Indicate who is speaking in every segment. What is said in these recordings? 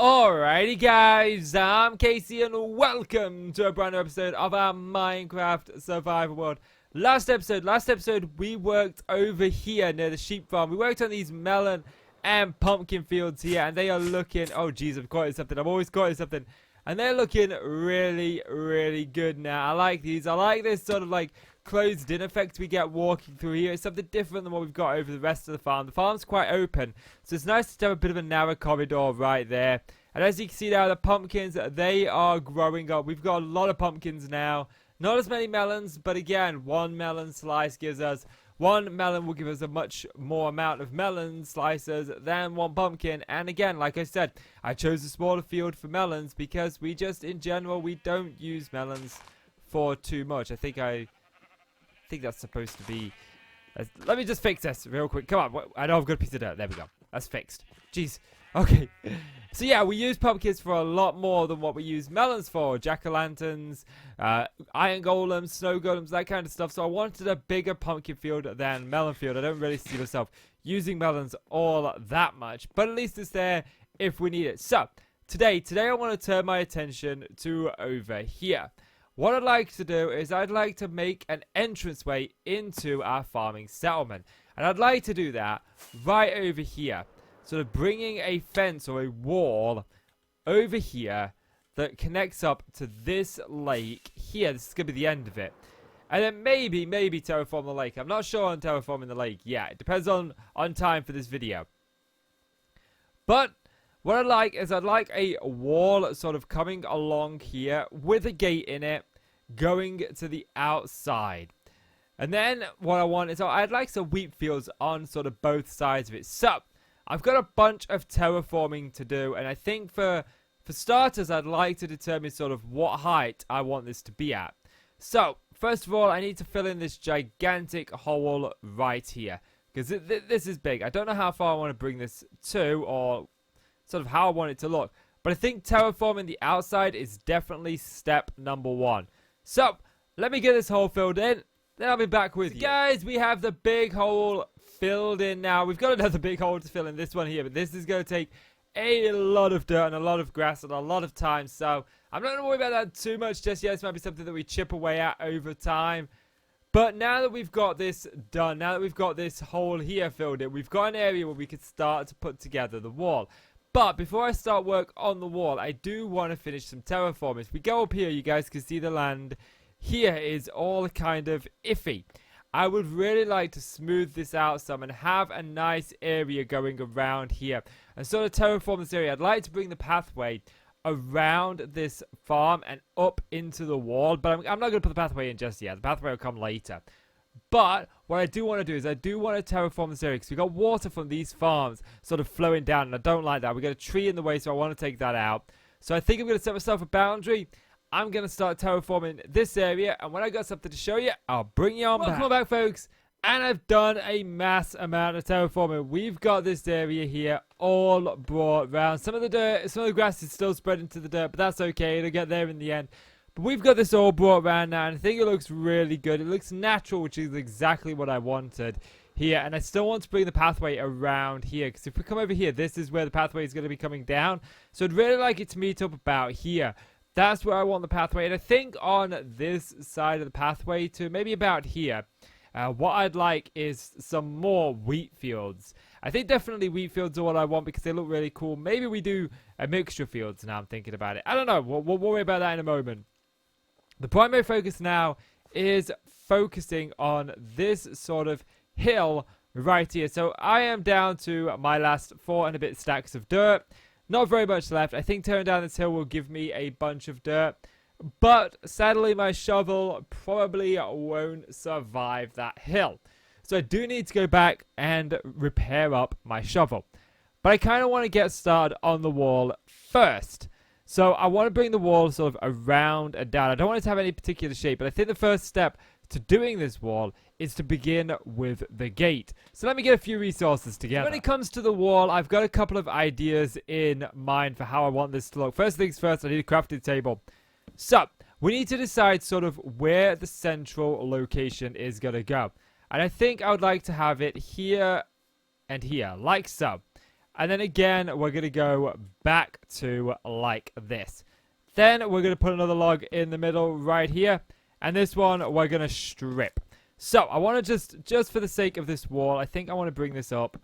Speaker 1: Alrighty guys, I'm Casey and welcome to a brand new episode of our Minecraft survival world. Last episode we worked over here near the sheep farm. We worked on these melon and pumpkin fields here and they are looking, oh jeez, I've caught something, I've always caught something. And they're looking really good now. I like these, I like this sort of like closed in effect we get walking through here. It's something different than what we've got over the rest of the farm. The farm's quite open, so it's nice to have a bit of a narrow corridor right there. And as you can see now, the pumpkins, they are growing up. We've got a lot of pumpkins now. Not as many melons, but again, one melon slice gives us, one melon will give us a much more amount of melon slices than one pumpkin. And again, like I said, I chose a smaller field for melons because we just, in general, we don't use melons for too much. I think that's supposed to be... let me just fix this real quick. Come on. I know I've got a piece of dirt. There we go. That's fixed. Jeez. Okay. So yeah, we use pumpkins for a lot more than what we use melons for. Jack-o'-lanterns, iron golems, snow golems, that kind of stuff. So I wanted a bigger pumpkin field than melon field. I don't really see myself using melons all that much. But at least it's there if we need it. So, today I want to turn my attention to over here. What I'd like to do is I'd like to make an entranceway into our farming settlement. And I'd like to do that right over here. Sort of bringing a fence or a wall over here that connects up to this lake here. This is going to be the end of it. And then maybe terraform the lake. I'm not sure on terraforming the lake yet. It depends on time for this video. But what I'd like is I'd like a wall sort of coming along here with a gate in it going to the outside. And then what I want is I'd like some wheat fields on sort of both sides of it. So I've got a bunch of terraforming to do, and I think for starters I'd like to determine sort of what height I want this to be at. So first of all I need to fill in this gigantic hole right here because this is big. I don't know how far I want to bring this to or sort of how I want it to look, but I think terraforming the outside is definitely step number one. So let me get this hole filled in, then I'll be back with you. Guys, we have the big hole filled in now. We've got another big hole to fill in, this one here, but this is going to take a lot of dirt and a lot of grass and a lot of time, so I'm not going to worry about that too much just yet. This might be something that we chip away at over time. But now that we've got this done, now that we've got this hole here filled in, we've got an area where we could start to put together the wall. But before I start work on the wall, I do want to finish some terraforming. If we go up here, you guys can see the land here is all kind of iffy. I would really like to smooth this out some and have a nice area going around here. And sort of terraform this area. I'd like to bring the pathway around this farm and up into the wall. But I'm not going to put the pathway in just yet. The pathway will come later. But what I do want to do is I do want to terraform this area because we've got water from these farms sort of flowing down. And I don't like that. We've got a tree in the way, so I want to take that out. So I think I'm going to set myself a boundary. I'm going to start terraforming this area, and when I got something to show you, I'll bring you on back. Welcome back, folks, and I've done a mass amount of terraforming. We've got this area here all brought round. Some of the grass is still spreading to the dirt, but that's okay. It'll get there in the end. But we've got this all brought around now, and I think it looks really good. It looks natural, which is exactly what I wanted here, and I still want to bring the pathway around here, because if we come over here, this is where the pathway is going to be coming down. So I'd really like it to meet up about here. That's where I want the pathway, and I think on this side of the pathway to maybe about here, what I'd like is some more wheat fields. I think definitely wheat fields are what I want because they look really cool. Maybe we do a mixture of fields now I'm thinking about it. I don't know. We'll worry about that in a moment. The primary focus now is focusing on this sort of hill right here. So I am down to my last 4 and a bit stacks of dirt. Not very much left. I think tearing down this hill will give me a bunch of dirt. But sadly, my shovel probably won't survive that hill. So I do need to go back and repair up my shovel. But I kind of want to get started on the wall first. So I want to bring the wall sort of around and down. I don't want it to have any particular shape. But I think the first step to doing this wall is to begin with the gate. So let me get a few resources together. When it comes to the wall, I've got a couple of ideas in mind for how I want this to look. First things first, I need a crafting table. So we need to decide sort of where the central location is going to go. And I think I would like to have it here and here, like so. And then again, we're going to go back to like this. Then we're going to put another log in the middle right here. And this one, we're going to strip. So, I want to just for the sake of this wall, I think I want to bring this up.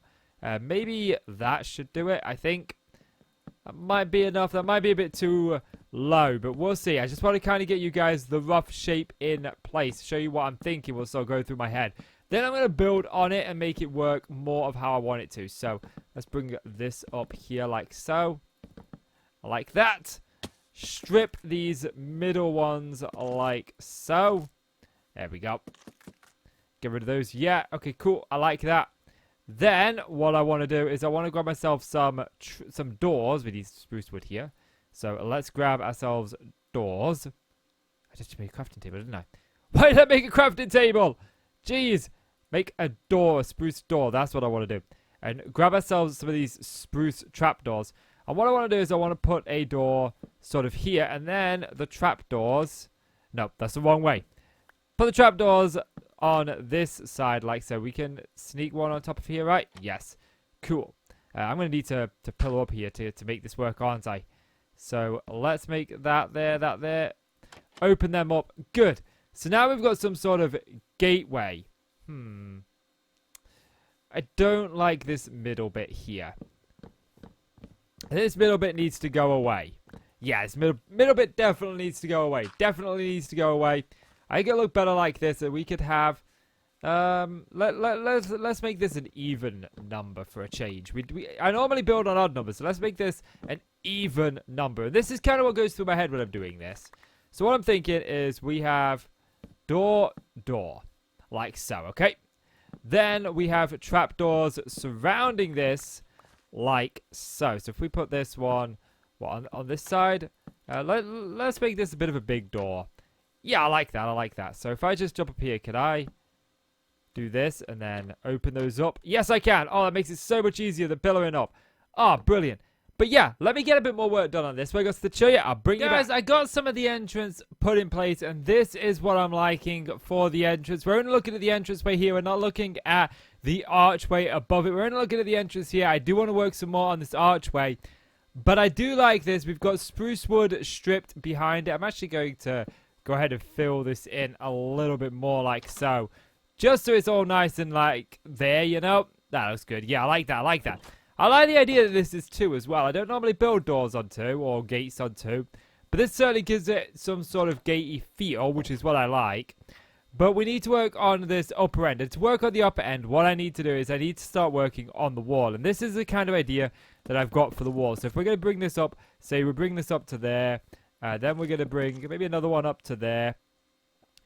Speaker 1: Maybe that should do it, I think. That might be enough. That might be a bit too low, but we'll see. I just want to kind of get you guys the rough shape in place. Show you what I'm thinking will still go through my head. Then I'm going to build on it and make it work more of how I want it to. So, let's bring this up here like so. Like that. Strip these middle ones like so. There we go. Get rid of those. Yeah, okay, cool. I like that. Then, what I want to do is I want to grab myself some doors with these spruce wood here. So, let's grab ourselves doors. I just made a crafting table, didn't I? Why did I make a crafting table? Jeez. Make a door, a spruce door. That's what I want to do. And grab ourselves some of these spruce trapdoors. And what I want to do is I want to put a door sort of here. And then the trapdoors... No, that's the wrong way. Put the trapdoors on this side like so. We can sneak one on top of here, right? Yes. Cool. I'm going to need to pillow up here to make this work, aren't I? So let's make that there. Open them up. Good. So now we've got some sort of gateway. I don't like this middle bit here. This middle bit needs to go away. Yeah, this middle bit definitely needs to go away. Definitely needs to go away. I think it'll look better like this. And we could have... let's make this an even number for a change. I normally build on odd numbers, so let's make this an even number. This is kind of what goes through my head when I'm doing this. So what I'm thinking is we have door, like so, okay? Then we have trapdoors surrounding this, like so. So if we put this one on this side, let's make this a bit of a big door. Yeah, I like that. So if I just jump up here, can I do this and then open those up? Yes, I can. Oh, that makes it so much easier than pillowing up. Oh, brilliant. But yeah, let me get a bit more work done on this. We're going to show you. I'll bring you back. Guys, I got some of the entrance put in place, and this is what I'm liking for the entrance. We're only looking at the entranceway here. We're not looking at the archway above it. We're only looking at the entrance here. I do want to work some more on this archway, but I do like this. We've got spruce wood stripped behind it. I'm actually going to go ahead and fill this in a little bit more like so, just so it's all nice and like there, you know. That looks good. Yeah, I like that. I like the idea that this is 2 as well. I don't normally build doors on 2 or gates on 2, but this certainly gives it some sort of gatey feel, which is what I like. But we need to work on this upper end. And to work on the upper end, what I need to do is I need to start working on the wall. And this is the kind of idea that I've got for the wall. So if we're going to bring this up, say we bring this up to there, then we're going to bring maybe another one up to there.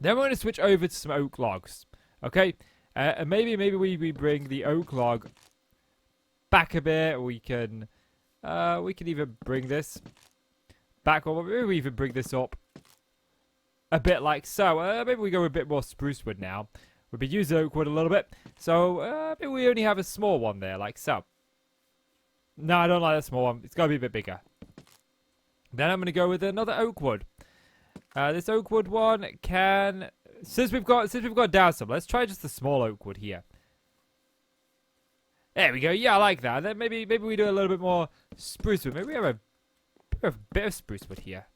Speaker 1: Then we're going to switch over to some oak logs. Okay? And maybe we bring the oak log back a bit. We can even bring this back, or maybe we even bring this up a bit like so. Maybe we go a bit more spruce wood now. We've been using oak wood a little bit, so maybe we only have a small one there, like so. No, I don't like that small one. It's got to be a bit bigger. Then I'm going to go with another oak wood. This oak wood one can, since we've got down some, let's try just the small oak wood here. There we go. Yeah, I like that. Then maybe we do a little bit more spruce wood. Maybe we have a bit of spruce wood here.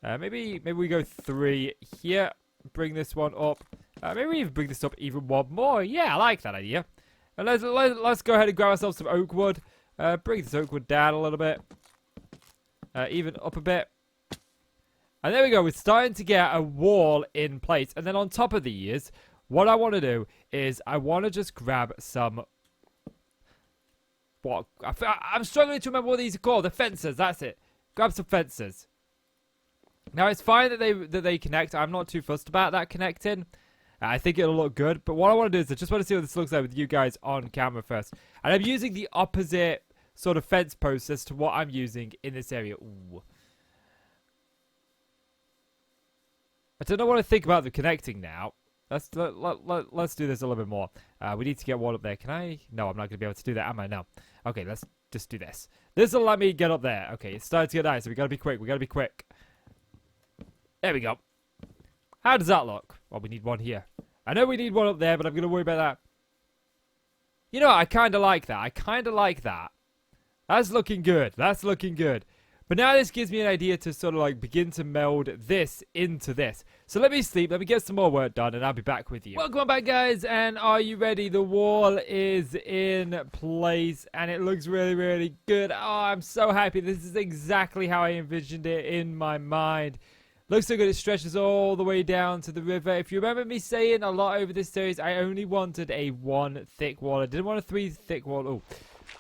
Speaker 1: Maybe we go 3 here. Bring this one up. Maybe we even bring this up even one more. Yeah, I like that idea. And let's go ahead and grab ourselves some oak wood. Bring this oak wood down a little bit. Even up a bit. And there we go. We're starting to get a wall in place. And then on top of these, what I want to do is I want to just grab some... What? I'm struggling to remember what these are called. The fences. That's it. Grab some fences. Now, it's fine that they connect. I'm not too fussed about that connecting. I think it'll look good. But what I want to do is I just want to see what this looks like with you guys on camera first. And I'm using the opposite sort of fence post as to what I'm using in this area. Ooh. I don't know what to think about the connecting now. Let's do this a little bit more. We need to get one up there. Can I? No, I'm not going to be able to do that, am I? No. Okay, let's just do this. This will let me get up there. Okay, it's starting to get nice, so we got to be quick. We got to be quick. There we go. How does that look? Well, we need one here. I know we need one up there, but I'm going to worry about that. You know what? I kind of like that. I kind of like that. That's looking good. That's looking good. But now this gives me an idea to sort of like begin to meld this into this. So let me sleep, let me get some more work done, and I'll be back with you. Welcome back, guys, and are you ready? The wall is in place, and it looks really, really good. Oh, I'm so happy. This is exactly how I envisioned it in my mind. Looks so good. It stretches all the way down to the river. If you remember me saying a lot over this series, I only wanted a 1 thick wall. I didn't want a 3 thick wall. Oh.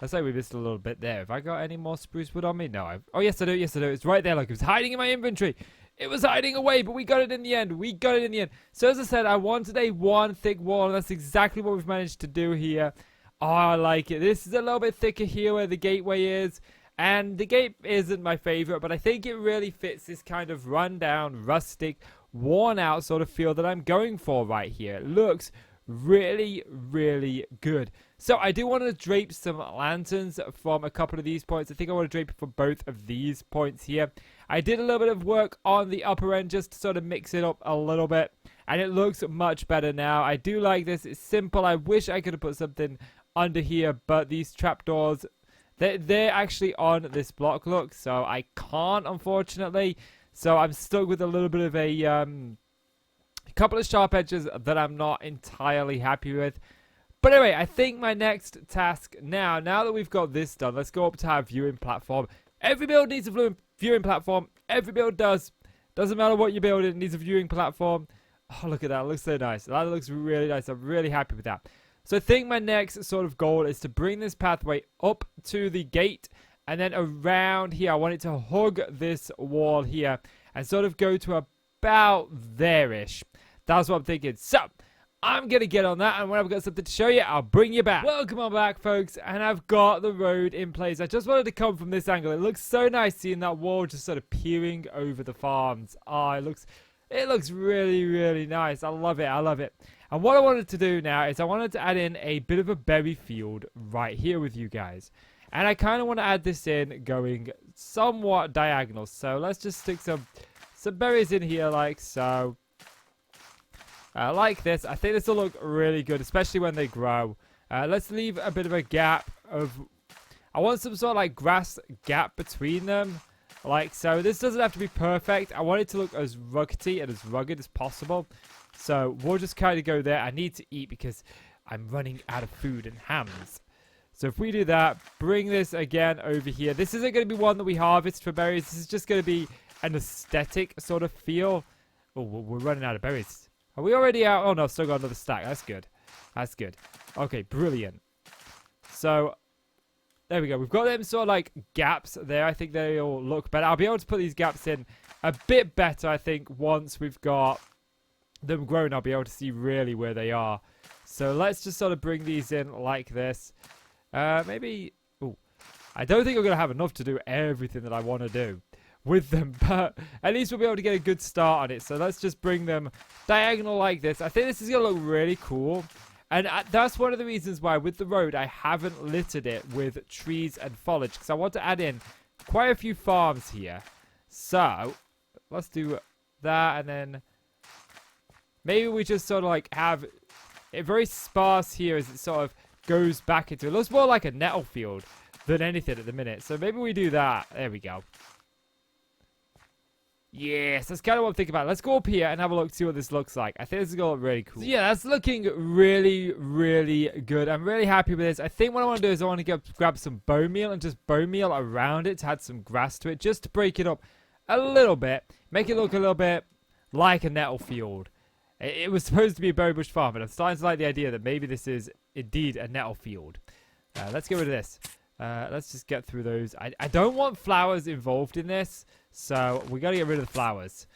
Speaker 1: Looks like we missed a little bit there. Have I got any more spruce wood on me? No. Oh, yes, I do. Yes, I do. It's right there. Look, it was hiding in my inventory. It was hiding away, but we got it in the end. We got it in the end. So, as I said, I wanted a 1 thick wall, and that's exactly what we've managed to do here. Oh, I like it. This is a little bit thicker here where the gateway is. And the gate isn't my favorite, but I think it really fits this kind of rundown, rustic, worn out sort of feel that I'm going for right here. It looks really, really good. So I do want to drape some lanterns from a couple of these points. I think I want to drape it for both of these points here. I did a little bit of work on the upper end just to sort of mix it up a little bit, and it looks much better now. I do like this. It's simple. I wish I could have put something under here, but these trapdoors, they're actually on this block, look, so I can't, unfortunately. So I'm stuck with a little bit of a couple of sharp edges that I'm not entirely happy with. But anyway, I think my next task now that we've got this done, let's go up to our viewing platform. Every build needs a viewing platform. Every build does. Doesn't matter what you build, it needs a viewing platform. Oh, look at that. It looks so nice. That looks really nice. I'm really happy with that. So I think my next sort of goal is to bring this pathway up to the gate, and then around here. I want it to hug this wall here and sort of go to about there-ish. That's what I'm thinking. So I'm going to get on that, and when I've got something to show you, I'll bring you back. Welcome on back, folks, and I've got the road in place. I just wanted to come from this angle. It looks so nice seeing that wall just sort of peering over the farms. Oh, it looks really, really nice. I love it. I love it. And what I wanted to do now is I wanted to add in a bit of a berry field right here with you guys. And I kind of want to add this in going somewhat diagonal. So let's just stick some berries in here like so. Like this. I think this will look really good, especially when they grow. Let's leave a bit of a gap of... I want some sort of like grass gap between them. Like so. This doesn't have to be perfect. I want it to look as ruggedy and as rugged as possible. So we'll just kind of go there. I need to eat because I'm running out of food and hams. So if we do that, bring this again over here. This isn't going to be one that we harvest for berries. This is just going to be an aesthetic sort of feel. Oh, we're running out of berries. Are we already out? Oh, no, still got another stack. That's good. That's good. Okay, brilliant. So, there we go. We've got them sort of like gaps there. I think they all look better. I'll be able to put these gaps in a bit better, I think, once we've got them grown. I'll be able to see really where they are. So, let's just sort of bring these in like this. Maybe... Oh, I don't think I'm going to have enough to do everything that I want to do with them, but at least we'll be able to get a good start on it. So let's just bring them diagonal like this. I think this is going to look really cool, and that's one of the reasons why with the road I haven't littered it with trees and foliage, because I want to add in quite a few farms here. So let's do that, and then maybe we just sort of like have it very sparse here as it sort of goes back into it. It looks more like a nettle field than anything at the minute, so maybe we do that. There we go. Yes, that's kind of what I'm thinking about. Let's go up here and have a look, see what this looks like. I think this is going to look really cool. So yeah, that's looking really, really good. I'm really happy with this. I think what I want to do is I want to grab some bone meal and just bone meal around it to add some grass to it, just to break it up a little bit. Make it look a little bit like a nettle field. It was supposed to be a berry bush farm, but I'm starting to like the idea that maybe this is indeed a nettle field. Let's get rid of this. Let's just get through those. I don't want flowers involved in this, so we got to get rid of the flowers.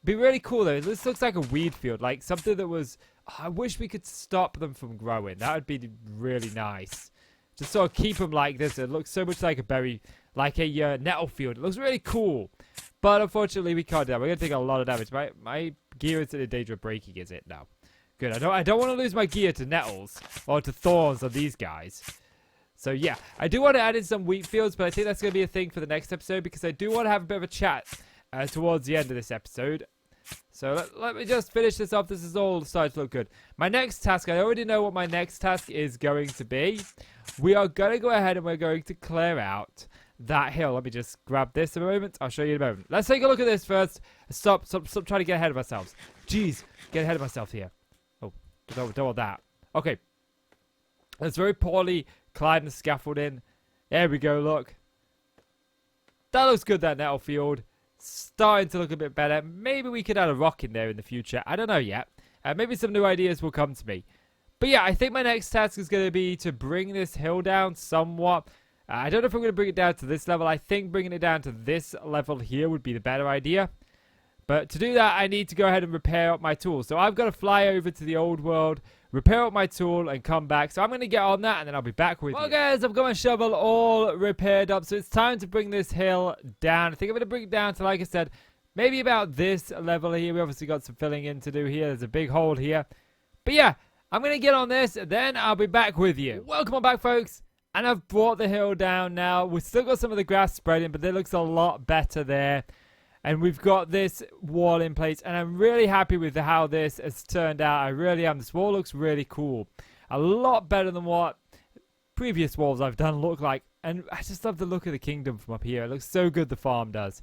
Speaker 1: Be really cool though. This looks like a weed field, like something that was... Oh, I wish we could stop them from growing. That would be really nice. Just sort of keep them like this. It looks so much like a berry, like a nettle field. It looks really cool, but unfortunately we can't do that. We're gonna take a lot of damage. My gear is in danger of breaking. Is it? No. Good. I don't want to lose my gear to nettles or to thorns on these guys. So yeah, I do want to add in some wheat fields, but I think that's going to be a thing for the next episode because I do want to have a bit of a chat towards the end of this episode. So let me just finish this off. This is all starting to look good. My next task, I already know what my next task is going to be. We are going to go ahead and we're going to clear out that hill. Let me just grab this a moment. I'll show you in a moment. Let's take a look at this first. Stop trying to get ahead of ourselves. Jeez, get ahead of myself here. Oh, don't want that. Okay. That's very poorly climbed the scaffolding. There we go, look. That looks good, that nettle field. Starting to look a bit better. Maybe we could add a rock in there in the future. I don't know yet. Maybe some new ideas will come to me. But yeah, I think my next task is going to be to bring this hill down somewhat. I don't know if I'm going to bring it down to this level. I think bringing it down to this level here would be the better idea. But to do that, I need to go ahead and repair up my tool. So I've got to fly over to the old world, repair up my tool, and come back. So I'm going to get on that, and then I'll be back with you. Well, guys, I've got my shovel all repaired up. So it's time to bring this hill down. I think I'm going to bring it down to, like I said, maybe about this level here. We obviously got some filling in to do here. There's a big hole here. But yeah, I'm going to get on this, then I'll be back with you. Welcome on back, folks. And I've brought the hill down now. We've still got some of the grass spreading, but it looks a lot better there. And we've got this wall in place, and I'm really happy with how this has turned out. I really am. This wall looks really cool. A lot better than what previous walls I've done look like. And I just love the look of the kingdom from up here. It looks so good, the farm does.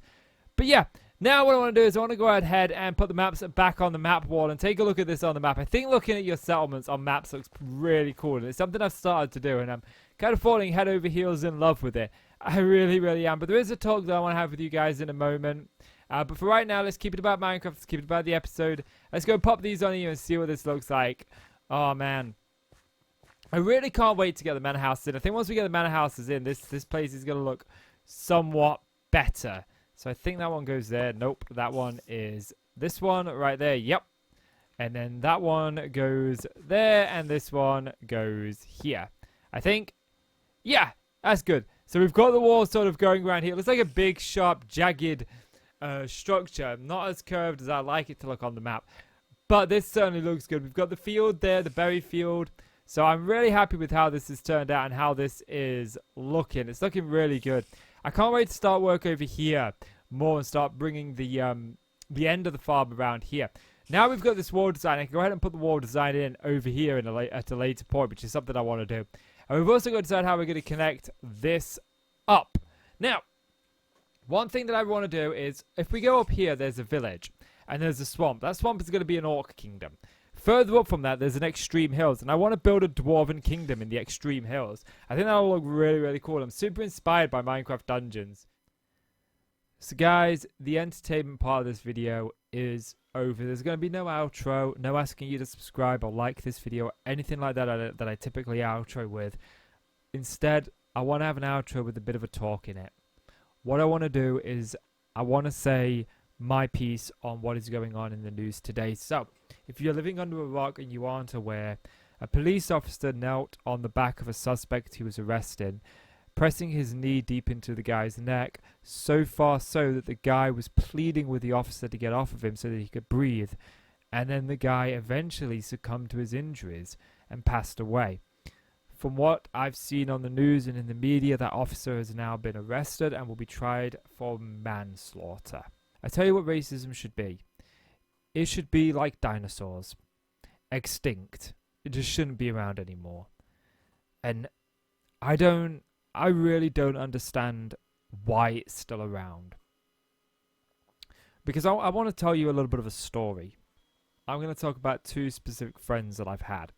Speaker 1: But yeah, now what I want to do is I want to go ahead and put the maps back on the map wall and take a look at this on the map. I think looking at your settlements on maps looks really cool. And it's something I've started to do, and I'm kind of falling head over heels in love with it. I really, really am. But there is a talk that I want to have with you guys in a moment. But for right now, let's keep it about Minecraft. Let's keep it about the episode. Let's go pop these on you and see what this looks like. Oh, man. I really can't wait to get the manor house in. I think once we get the manor houses in, this place is going to look somewhat better. So I think that one goes there. Nope. That one is this one right there. Yep. And then that one goes there. And this one goes here. I think. Yeah, that's good. So we've got the wall sort of going around here. It looks like a big, sharp, jagged structure. Not as curved as I like it to look on the map. But this certainly looks good. We've got the field there, the berry field. So I'm really happy with how this has turned out and how this is looking. It's looking really good. I can't wait to start work over here more and start bringing the end of the farm around here. Now we've got this wall design. I can go ahead and put the wall design in over here at a later point, which is something I want to do. And we've also got to decide how we're going to connect this up. Now, one thing that I want to do is, if we go up here, there's a village. And there's a swamp. That swamp is going to be an orc kingdom. Further up from that, there's an extreme hills. And I want to build a dwarven kingdom in the extreme hills. I think that'll look really, really cool. I'm super inspired by Minecraft Dungeons. So guys, the entertainment part of this video is over. There's going to be no outro, no asking you to subscribe or like this video, anything like that that I typically outro with. Instead, I want to have an outro with a bit of a talk in it. What I want to do is I want to say my piece on what is going on in the news today. So, if you're living under a rock and you aren't aware, a police officer knelt on the back of a suspect he was arresting, pressing his knee deep into the guy's neck, so far so that the guy was pleading with the officer to get off of him so that he could breathe. And then the guy eventually succumbed to his injuries and passed away. From what I've seen on the news and in the media, that officer has now been arrested and will be tried for manslaughter. I tell you what racism should be. It should be like dinosaurs. Extinct. It just shouldn't be around anymore. And I really don't understand why it's still around. Because I want to tell you a little bit of a story. I'm going to talk about two specific friends that I've had.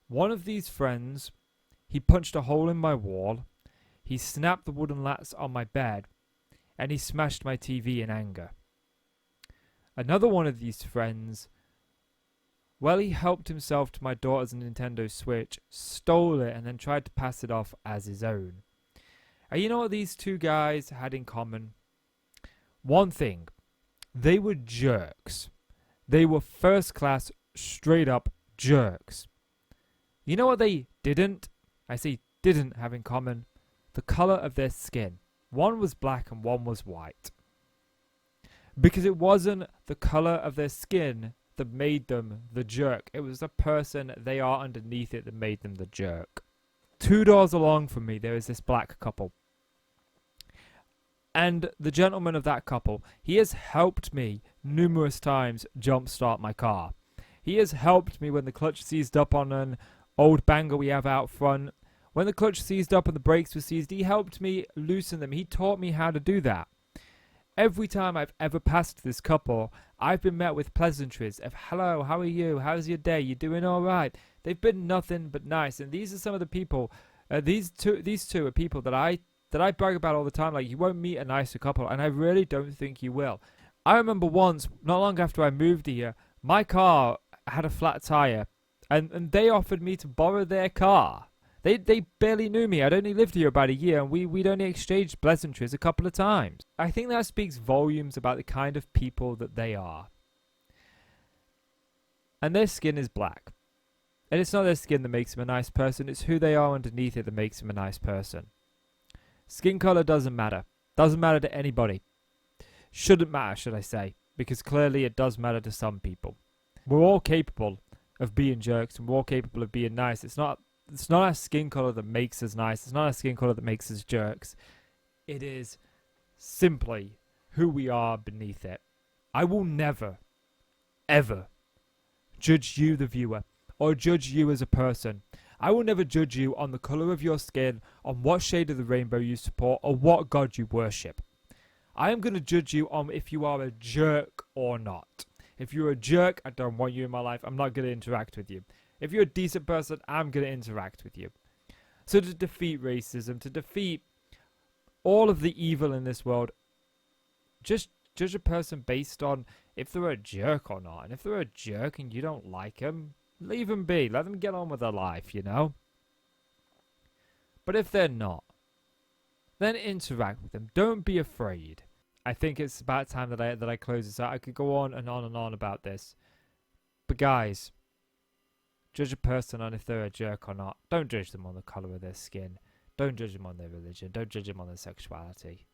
Speaker 1: One of these friends, he punched a hole in my wall, he snapped the wooden lats on my bed, and he smashed my TV in anger. Another one of these friends, well, he helped himself to my daughter's Nintendo Switch, stole it, and then tried to pass it off as his own. And you know what these two guys had in common? One thing. They were jerks. They were first class, straight up jerks. You know what they didn't? I say didn't have in common? The colour of their skin. One was black and one was white. Because it wasn't the colour of their skin that made them the jerk. It was the person they are underneath it that made them the jerk. 2 doors along from me, there is this black couple. And the gentleman of that couple, he has helped me numerous times jumpstart my car. He has helped me when the clutch seized up on an old banger we have out front. When the clutch seized up and the brakes were seized, he helped me loosen them. He taught me how to do that. Every time I've ever passed this couple, I've been met with pleasantries of, hello, how are you? How's your day? You doing all right? They've been nothing but nice. And these are some of the people, these two are people that I brag about all the time. Like, you won't meet a nicer couple, and I really don't think you will. I remember once, not long after I moved here, my car had a flat tire, and they offered me to borrow their car. They barely knew me. I'd only lived here about a year, and we'd only exchanged pleasantries a couple of times. I think that speaks volumes about the kind of people that they are. And their skin is black. And it's not their skin that makes them a nice person, it's who they are underneath it that makes them a nice person. Skin color doesn't matter. Doesn't matter to anybody. Shouldn't matter, should I say, because clearly it does matter to some people. We're all capable of being jerks, and we're all capable of being nice. It's not our skin color that makes us nice. It's not our skin color that makes us jerks. It is simply who we are beneath it. I will never, ever judge you, the viewer, or judge you as a person. I will never judge you on the color of your skin, on what shade of the rainbow you support, or what god you worship. I am going to judge you on if you are a jerk or not. If you're a jerk, I don't want you in my life. I'm not going to interact with you. If you're a decent person, I'm going to interact with you. So to defeat racism, to defeat all of the evil in this world, just judge a person based on if they're a jerk or not. And if they're a jerk and you don't like them, leave them be. Let them get on with their life, you know? But if they're not, then interact with them. Don't be afraid. I think it's about time that I close this out. I could go on and on and on about this. But guys, judge a person on if they're a jerk or not. Don't judge them on the colour of their skin. Don't judge them on their religion. Don't judge them on their sexuality.